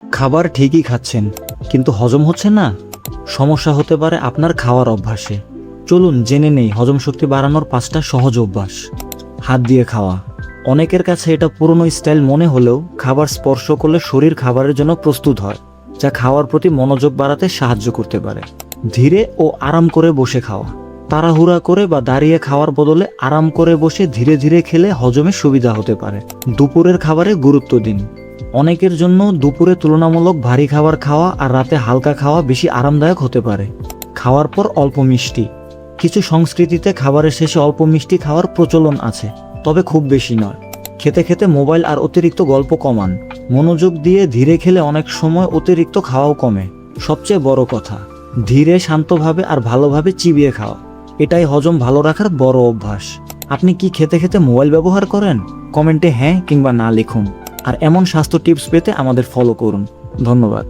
খাবার ঠিকই খাচ্ছেন, কিন্তু হজম হচ্ছে না। সমস্যা হতে পারে আপনার খাওয়ার অভ্যাসে। চলুন জেনে নেই হজম শক্তি বাড়ানোর 5টা সহজ অভ্যাস। হাত দিয়ে খাওয়া। অনেকের কাছে এটা পুরনো স্টাইল মনে হলেও খাবার স্পর্শ করলে শরীর খাবারের জন্য প্রস্তুত হয়, যা খাওয়ার প্রতি মনোযোগ বাড়াতে সাহায্য করতে পারে। ধীরে ও আরাম করে বসে খাওয়া। তাড়াহুড়া করে বা দাঁড়িয়ে খাওয়ার বদলে আরাম করে বসে ধীরে ধীরে খেলে হজমে সুবিধা হতে পারে। দুপুরের খাবারে গুরুত্ব দিন। অনেকের জন্য দুপুরে তুলনামূলক ভারী খাবার খাওয়া আর রাতে হালকা খাওয়া বেশি আরামদায়ক হতে পারে। খাওয়ার পর অল্প মিষ্টি। কিছু সংস্কৃতিতে খাবারের শেষে অল্প মিষ্টি খাওয়ার প্রচলন আছে, তবে খুব বেশি নয়। খেতে খেতে মোবাইল আর অতিরিক্ত গল্প কমান। মনোযোগ দিয়ে ধীরে খেলে অনেক সময় অতিরিক্ত খাওয়াও কমে। সবচেয়ে বড় কথা, ধীরে শান্তভাবে আর ভালোভাবে চিবিয়ে খাওয়া। এটাই হজম ভালো রাখার বড় অভ্যাস। আপনি কি খেতে খেতে মোবাইল ব্যবহার করেন? কমেন্টে হ্যাঁ কিংবা না লিখুন। আর এমন স্বাস্থ্য টিপস পেতে আমাদের ফলো করুন। ধন্যবাদ।